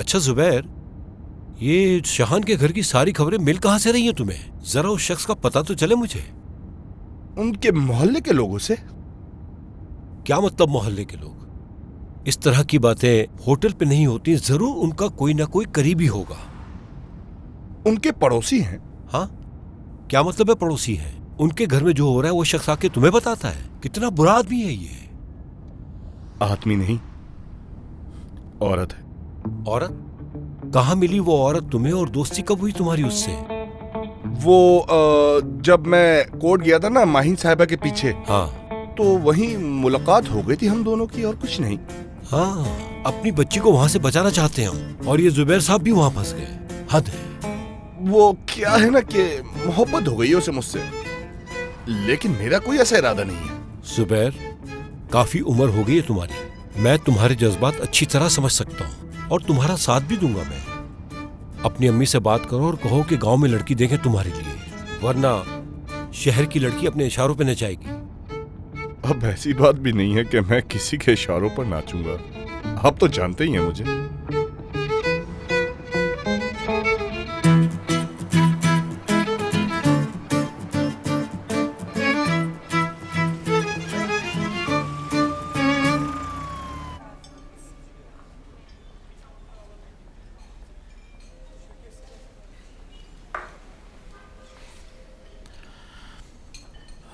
अच्छा जुबैर, ये शाहान के घर की सारी खबरें मिल कहां से रही हैं तुम्हें? जरा उस शख्स का पता तो चले मुझे। उनके मोहल्ले के लोगों से। क्या मतलब मोहल्ले के लोग? इस तरह की बातें होटल पे नहीं होती, जरूर उनका कोई ना कोई करीबी होगा। उनके पड़ोसी हैं। हाँ, क्या मतलब है पड़ोसी हैं? उनके घर में जो हो रहा है वो शख्स आके तुम्हें बताता है? कितना बुरा आदमी है ये। आदमी नहीं, औरत है। औरत? कहाँ मिली वो औरत तुम्हें, और दोस्ती कब हुई तुम्हारी उससे? वो जब मैं कोर्ट गया था ना माहिन साहिबा के पीछे, हाँ तो वहीं मुलाकात हो गई थी हम दोनों की, और कुछ नहीं। हाँ, अपनी बच्ची को वहां से बचाना चाहते हैं हम, और ये जुबैर साहब भी वहां फंस गए। हद है। वो क्या है ना कि मोहब्बत हो गई है उसे मुझसे, लेकिन मेरा कोई ऐसा इरादा नहीं है। जुबैर, काफी उम्र हो गई है तुम्हारी। मैं तुम्हारे जज्बात अच्छी तरह समझ सकता हूँ और तुम्हारा साथ भी दूंगा मैं। अपनी अम्मी से बात करो और कहो कि गांव में लड़की देखें तुम्हारे लिए, वरना शहर की लड़की अपने इशारों पे नचाएगी। अब ऐसी बात भी नहीं है कि मैं किसी के इशारों पर नाचूंगा। आप तो जानते ही हैं मुझे।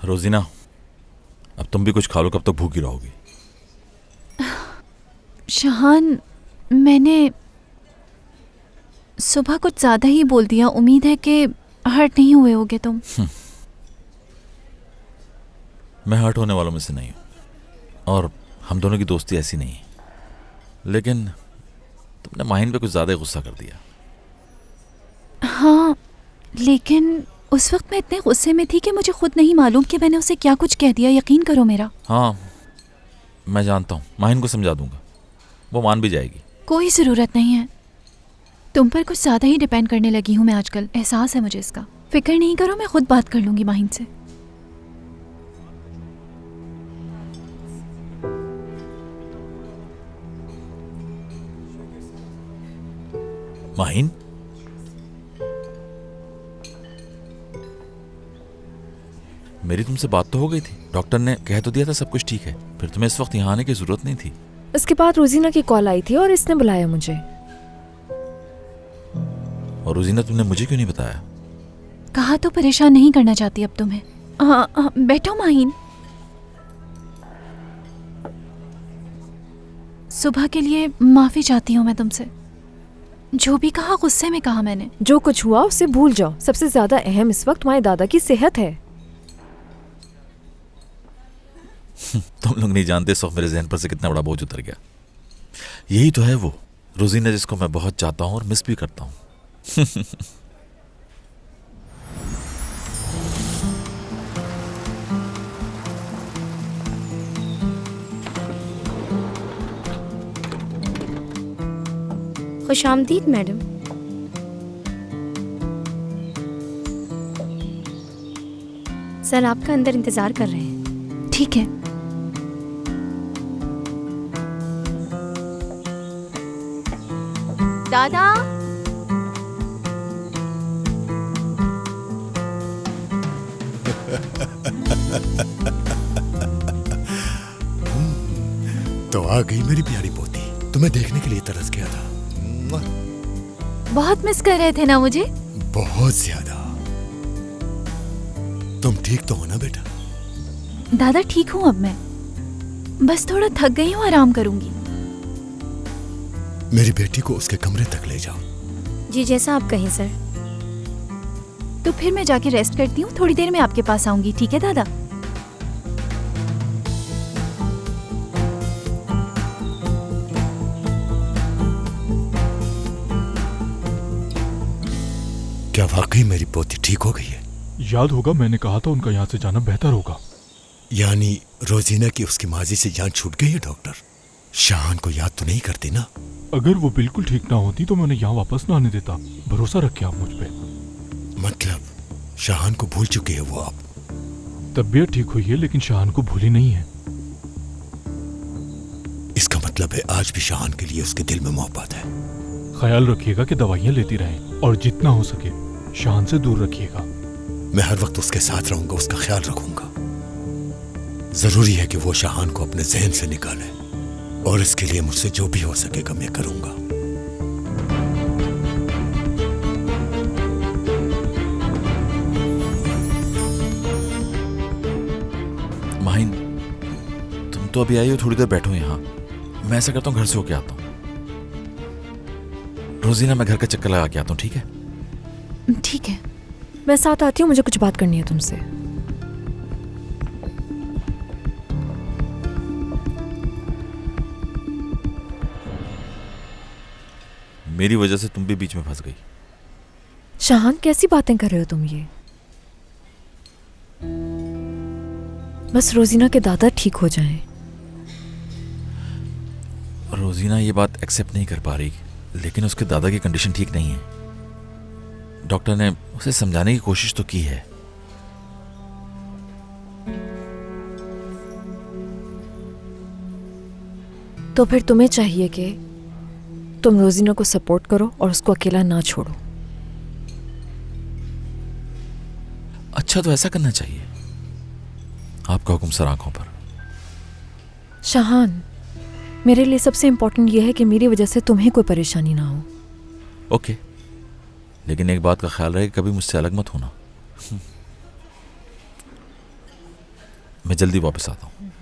रोजीना, अब तुम भी कुछ खा लो, कब तक भूखी रहोगी? शाहान, मैंने सुबह कुछ ज्यादा ही बोल दिया। उम्मीद है कि हर्ट नहीं हुए होगे तुम। मैं हर्ट होने वालों में से नहीं हूं, और हम दोनों की दोस्ती ऐसी नहीं है। लेकिन तुमने माहिन पे कुछ ज्यादा गुस्सा कर दिया। हाँ, लेकिन उस वक्त मैं इतने गुस्से में थी कि मुझे खुद नहीं मालूम कि मैंने उसे क्या कुछ कह दिया। यकीन करो मेरा। हाँ, मैं जानता हूँ, माहिन को समझा दूंगा, वो मान भी जाएगी। कोई ज़रूरत नहीं है। तुम पर कुछ ज़्यादा ही डिपेंड करने लगी हूँ मैं आजकल, एहसास है मुझे इसका। फिक्र नहीं करो, मैं खुद बात कर लूंगी माहिन से। माहिन, मेरी तुमसे बात तो हो गई थी। डॉक्टर ने कह तो दिया था सब कुछ ठीक है, फिर तुम्हें इस वक्त यहाँ आने की जरूरत नहीं थी। उसके बाद रोजीना की कॉल आई थी और इसने बुलाया मुझे। और रोजीना, तुमने मुझे क्यों नहीं बताया? कहा तो परेशान नहीं करना चाहती अब तुम्हें। हाँ, बैठो माहिन। सुबह के लिए माफी चाहती हूँ मैं तुमसे। जो भी कहा गुस्से में कहा मैंने। जो कुछ हुआ उसे भूल जाओ। सबसे ज्यादा अहम इस वक्त तुम्हारे दादा की सेहत है। तुम लोग नहीं जानते इस वक्त मेरे जहन पर से कितना बड़ा बोझ उतर गया। यही तो है वो रोजीना जिसको मैं बहुत चाहता हूँ और मिस भी करता हूँ। खुशामदीद मैडम। सर आपका अंदर इंतजार कर रहे हैं। ठीक है। दादा, तो आ गई मेरी प्यारी पोती। तुम्हें देखने के लिए तरस गया था। बहुत मिस कर रहे थे ना मुझे? बहुत ज्यादा। तुम ठीक तो हो ना बेटा? दादा ठीक हूँ अब मैं, बस थोड़ा थक गई हूँ, आराम करूंगी। मेरी बेटी को उसके कमरे तक ले जाओ। जी जैसा आप कहें सर। तो फिर मैं जाके रेस्ट करती हूँ, थोड़ी देर में आपके पास आऊंगी। ठीक है दादा? क्या वाकई मेरी पोती ठीक हो गई है? याद होगा मैंने कहा था उनका यहाँ से जाना बेहतर होगा। यानी रोजीना की उसकी माजी से जान छूट गई है डॉक्टर? शाहान को याद तो नहीं करती ना? अगर वो बिल्कुल ठीक ना होती तो मैंने यहाँ वापस ना आने देता। भरोसा रखे आप मुझ पे। मतलब शाहान को भूल चुकी है वो अब? तबीयत ठीक हुई है लेकिन शाहान को भूली नहीं है। इसका मतलब है आज भी शाहान के लिए उसके दिल में मोहब्बत है। ख्याल रखिएगा कि दवाइयाँ लेती रहें और जितना हो सके शान से दूर रखिएगा। मैं हर वक्त उसके साथ रहूंगा, उसका ख्याल रखूंगा। जरूरी है कि वो शाहान को अपने जहन से निकाले और इसके लिए मुझसे जो भी हो सकेगा मैं करूंगा। माहिन, तुम तो अभी आई हो, थोड़ी देर बैठो यहाँ। मैं ऐसा करता हूँ घर से होके आता हूँ। रोजीना, मैं घर का चक्कर लगा के आता हूँ, ठीक है? ठीक है। मैं साथ आती हूँ, मुझे कुछ बात करनी है तुमसे। मेरी वजह से तुम भी बीच में फंस गई। शाहान, कैसी बातें कर रहे हो तुम ये? बस रोजीना के दादा ठीक हो जाएं। रोजीना ये बात एक्सेप्ट नहीं कर पा रही, लेकिन उसके दादा की कंडीशन ठीक नहीं है। डॉक्टर ने उसे समझाने की कोशिश तो की है। तो फिर तुम्हें चाहिए कि तुम रोजीना को सपोर्ट करो और उसको अकेला ना छोड़ो। अच्छा, तो ऐसा करना चाहिए। आपका हुक्म सर आंखों पर। शाहान, मेरे लिए सबसे इंपॉर्टेंट यह है कि मेरी वजह से तुम्हें कोई परेशानी ना हो। ओके, लेकिन एक बात का ख्याल रहे, कभी मुझसे अलग मत होना। मैं जल्दी वापस आता हूँ।